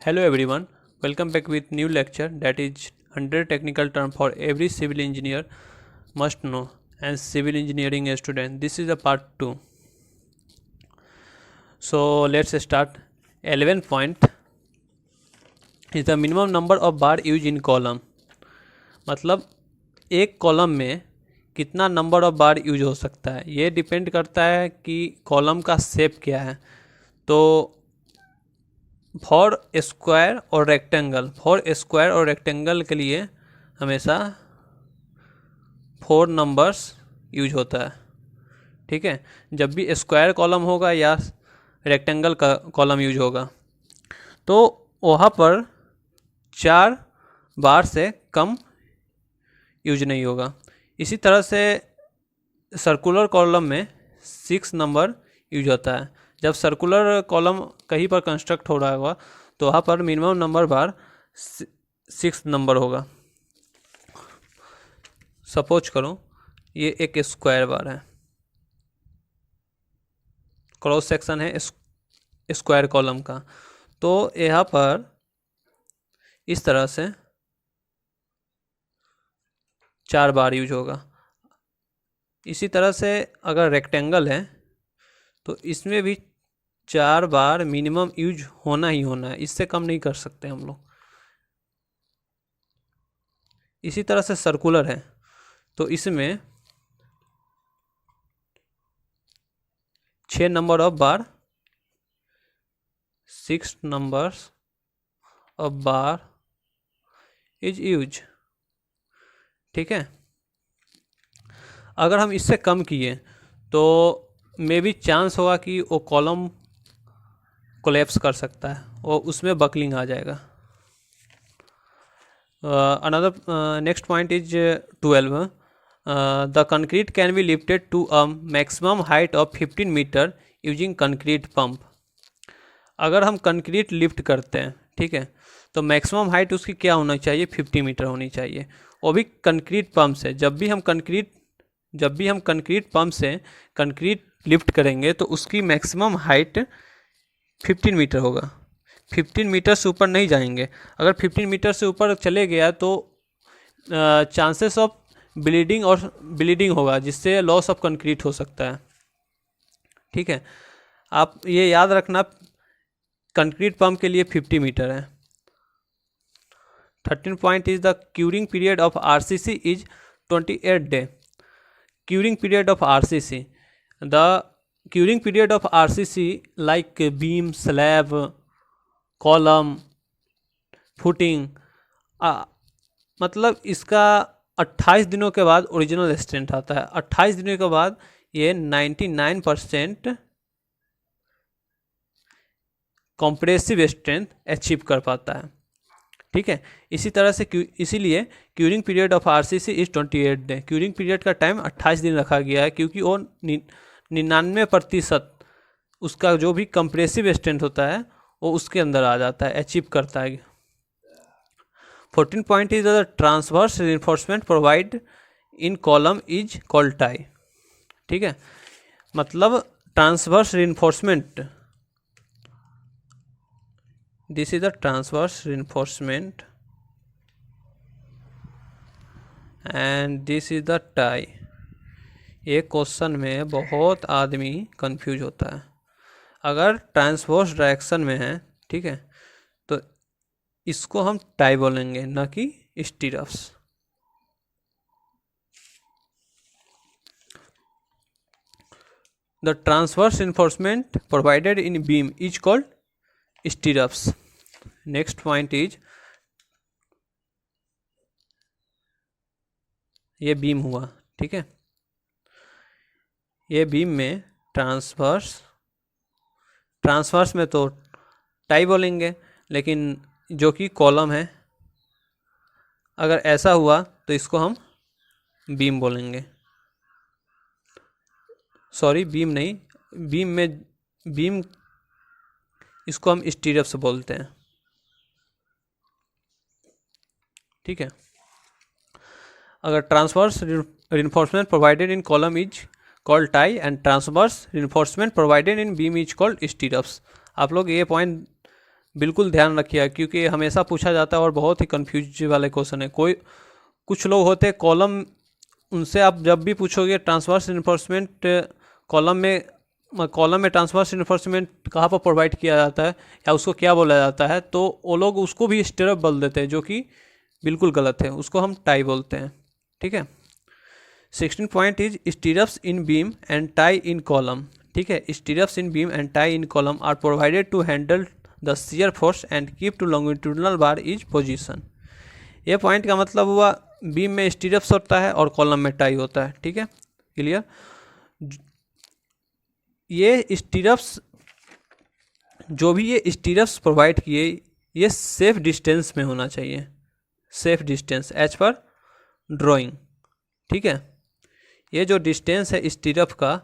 Hello everyone, welcome back with new lecture that is 100 technical term for every civil engineer must know and civil engineering student. This is the part 2. So let's start. 11 point is the minimum number of bar used in column. मतलब एक column में कितना number of bar use हो सकता है, ये depend करता है कि कॉलम का शेप क्या है। तो फॉर स्क्वायर और रेक्टेंगल के लिए हमेशा 4 नंबर्स यूज होता है। ठीक है, जब भी स्क्वायर कॉलम होगा या रेक्टेंगल का कॉलम यूज होगा तो वहाँ पर 4 बार से कम यूज नहीं होगा। इसी तरह से सर्कुलर कॉलम में 6 नंबर यूज होता है। जब सर्कुलर कॉलम कहीं पर कंस्ट्रक्ट हो रहा होगा तो वहाँ पर मिनिमम नंबर बार 6 नंबर होगा। सपोज करो ये एक स्क्वायर बार है, क्रॉस सेक्शन है स्क्वायर कॉलम का, तो यहाँ पर इस तरह से 4 बार यूज होगा। इसी तरह से अगर रेक्टेंगल है तो इसमें भी 4 बार मिनिमम यूज होना ही होना है, इससे कम नहीं कर सकते हम लोग। इसी तरह से सर्कुलर है तो इसमें 6 number of bar 6 numbers of bar is use. ठीक है, अगर हम इससे कम किए तो मे भी चांस होगा कि वो कॉलम कोलैप्स कर सकता है और उसमें बकलिंग आ जाएगा। Another next point is 12. The concrete can be lifted to a maximum height of 15 metre using concrete pump. अगर हम कंक्रीट लिफ्ट करते हैं, ठीक है, तो मैक्सिमम हाइट उसकी क्या होना चाहिए, 50 मीटर होनी चाहिए, वो भी कंक्रीट पंप से। जब भी हम कंक्रीट पंप से कंक्रीट लिफ्ट करेंगे तो उसकी मैक्सिमम हाइट 15 मीटर होगा। 15 मीटर से ऊपर नहीं जाएंगे। अगर 15 मीटर से ऊपर चले गया तो चांसेस ऑफ ब्लीडिंग होगा, जिससे लॉस ऑफ कंक्रीट हो सकता है। ठीक है, आप ये याद रखना, कंक्रीट पंप के लिए 50 मीटर है। 13 point is the curing period of RCC is 28 day. Curing period of RCC. The curing period of RCC like beam, slab, column, footing, मतलब इसका 28 दिनों के बाद ओरिजिनल स्ट्रेंथ आता है। 28 दिनों के बाद ये 99% कॉम्प्रेसिव स्ट्रेंथ अचीव कर पाता है। ठीक है, इसी तरह से इसीलिए curing period of RCC is 28 day. Curing period का टाइम 28 दिन रखा गया है, क्योंकि वो 99% उसका जो भी कंप्रेसिव स्ट्रेंथ होता है वो उसके अंदर आ जाता है, अचीव करता है। 14 point is the transverse reinforcement provide in column is called tie. ठीक है, मतलब transverse reinforcement, this is the transverse reinforcement and this is the tie. ये क्वेश्चन में बहुत आदमी कंफ्यूज होता है। अगर ट्रांसवर्स डायरेक्शन में है, ठीक है, तो इसको हम टाई बोलेंगे, ना कि stirrups. The transverse reinforcement provided in beam is called stirrups. Next point is, ये बीम हुआ, ठीक है, ये बीम में ट्रांसवर्स में तो टाई बोलेंगे, लेकिन जो कि कॉलम है, अगर ऐसा हुआ तो इसको हम बीम बोलेंगे। सॉरी, बीम नहीं, बीम इसको हम स्टीरप्स बोलते हैं। ठीक है, अगर transverse reinforcement provided in column is called tie and transverse reinforcement provided in beam is called stirrups. आप लोग ये पॉइंट बिल्कुल ध्यान रखिएगा, क्योंकि हमेशा पूछा जाता है और बहुत ही कन्फ्यूज वाले क्वेश्चन है। कुछ लोग होते हैं कॉलम, उनसे आप जब भी पूछोगे ट्रांसवर्स इन्फोर्समेंट कॉलम में ट्रांसवर्स इन्फोर्समेंट कहाँ पर प्रोवाइड किया जाता है या उसको क्या बोला जाता है, तो वो लोग उसको भी स्टिरअप बोल देते हैं, जो कि बिल्कुल गलत है, उसको हम टाई बोलते हैं। ठीक है। 16 point is stirrups in beam and tie in column. ठीक है, stirrups in beam and tie in column are provided to handle the shear force and keep to longitudinal bar is position. ये point का मतलब हुआ beam में स्टिरअप्स होता है और कॉलम में टाई होता है। ठीक है, क्लियर। ये स्टिरअप्स, जो भी ये स्टिरअप्स प्रोवाइड किए, ये सेफ डिस्टेंस में होना चाहिए, safe distance as per drawing. ठीक है, ये जो डिस्टेंस है स्टिरअप का,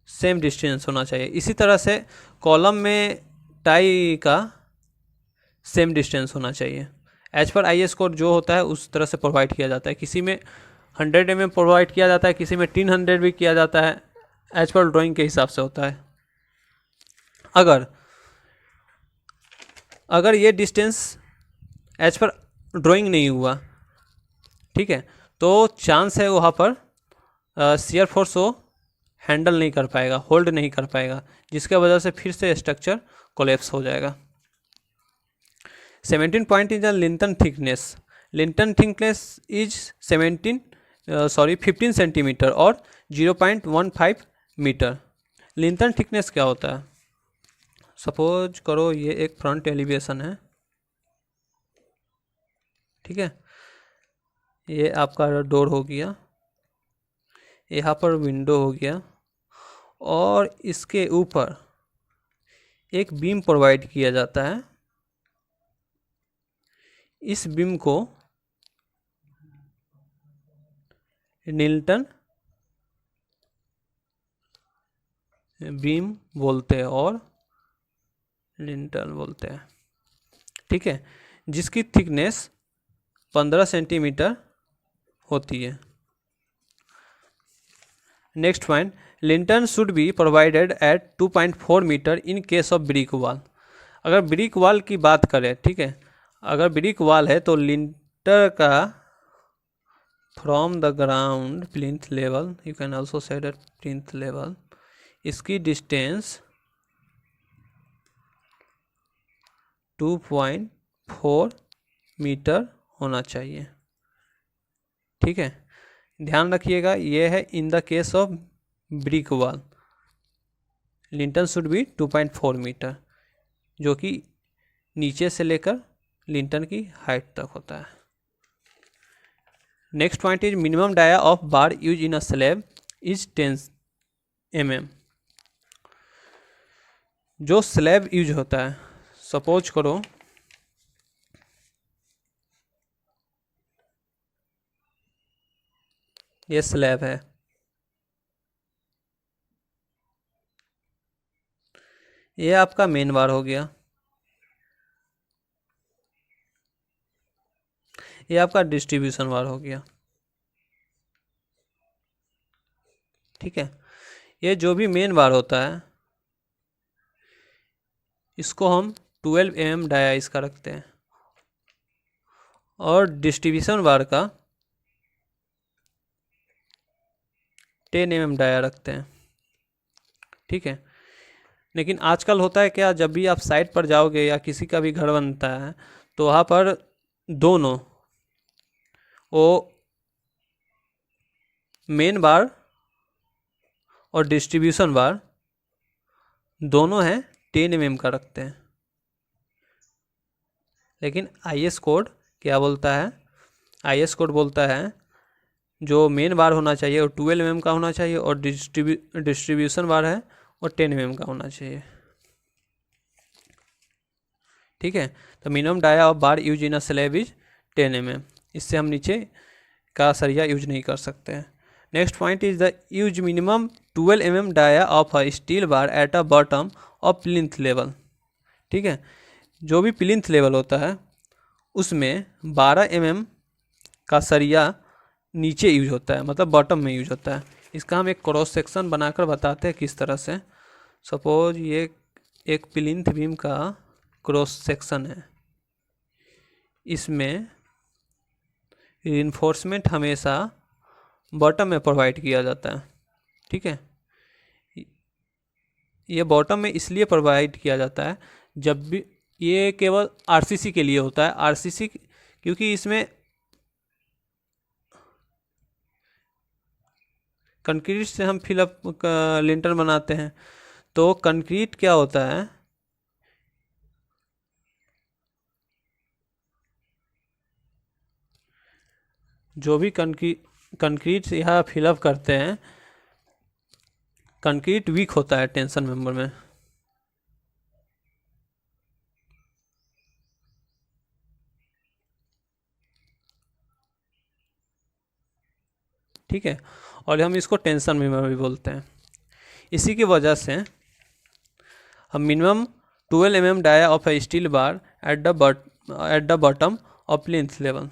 सेम डिस्टेंस होना चाहिए। इसी तरह से कॉलम में टाई का सेम डिस्टेंस होना चाहिए, एज पर IS कोड जो होता है उस तरह से प्रोवाइड किया जाता है। किसी में 100 mm प्रोवाइड किया जाता है, किसी में 300 भी किया जाता है, एज पर ड्राइंग के हिसाब से होता है। अगर ये डिस्टेंस एज पर ड्राइंग नहीं हुआ, ठीक है, तो चांस है वहाँ पर शियर फोर्स वो हैंडल नहीं कर पाएगा, होल्ड नहीं कर पाएगा, जिसके वजह से फिर से स्ट्रक्चर कोलैप्स हो जाएगा। 17 point is Linton thickness. Linton thickness is 15 centimetre और 0.15 मीटर। लिंटन थिकनेस क्या होता है? सपोज करो ये एक फ्रंट एलिवेशन है, ठीक है, ये आपका डोर हो गया, यहाँ पर विंडो हो गया, और इसके ऊपर एक बीम प्रोवाइड किया जाता है। इस बीम को लिंटन बीम बोलते हैं और लिंटल बोलते हैं। ठीक है, जिसकी थिकनेस 15 सेंटीमीटर होती है। Next point, lintel should be provided at 2.4 metre in case of brick wall. अगर ब्रिक वॉल की बात करें, ठीक है, अगर ब्रिक वॉल है तो लिंटर का from the ground plinth level, you can also say that plinth level, इसकी डिस्टेंस 2.4 मीटर होना चाहिए। ठीक है, ध्यान रखिएगा, ये है in the case of brick wall, lintel should be 2.4 metre, जो कि नीचे से लेकर लिंटन की हाइट तक होता है। Next point is minimum dia of bar use in a slab is 10 mm। जो स्लैब यूज होता है, सपोज करो ये स्लैब है, ये आपका मेन बार हो गया, ये आपका डिस्ट्रीब्यूशन बार हो गया। ठीक है, ये जो भी मेन बार होता है इसको हम 12 mm डाया इसका रखते हैं, और डिस्ट्रीब्यूशन बार का 10 mm डाया रखते हैं। ठीक है, लेकिन आजकल होता है क्या, जब भी आप साइट पर जाओगे या किसी का भी घर बनता है तो वहाँ पर दोनों वो मेन बार और डिस्ट्रीब्यूशन बार दोनों हैं 10 mm का रखते हैं। लेकिन IS कोड क्या बोलता है? IS कोड बोलता है जो मेन बार होना चाहिए वो 12 mm का होना चाहिए, और डिस्ट्रीब्यूशन बार है वो 10 mm का होना चाहिए। ठीक है, तो minimum dia of bar use in a slab is 10 mm। इससे हम नीचे का सरिया यूज नहीं कर सकते हैं। Next point is the use minimum 12 mm dia of a steel bar at a bottom of plinth level. ठीक है, जो भी प्लिंथ लेवल होता है उसमें 12 mm का सरिया नीचे यूज होता है, मतलब बॉटम में यूज होता है। इसका हम एक क्रॉस सेक्शन बनाकर बताते हैं किस तरह से। सपोज ये एक प्लिंथ बीम का क्रॉस सेक्शन है, इसमें रिइंफोर्समेंट हमेशा बॉटम में प्रोवाइड किया जाता है। ठीक है, ये बॉटम में इसलिए प्रोवाइड किया जाता है जब भी, ये केवल आरसीसी के लिए होता है। आरसीसी क्योंकि इसमें कंक्रीट से हम फिलअप लिंटर बनाते हैं, तो कंक्रीट क्या होता है, जो भी कंक्रीट से यहाँ फिलअप करते हैं, कंक्रीट वीक होता है टेंशन मेंबर में। ठीक है, और हम इसको टेंशन मेंबर भी बोलते हैं। इसी की वजह से हम minimum 12 mm dia of a steel bar at the bottom of plinth level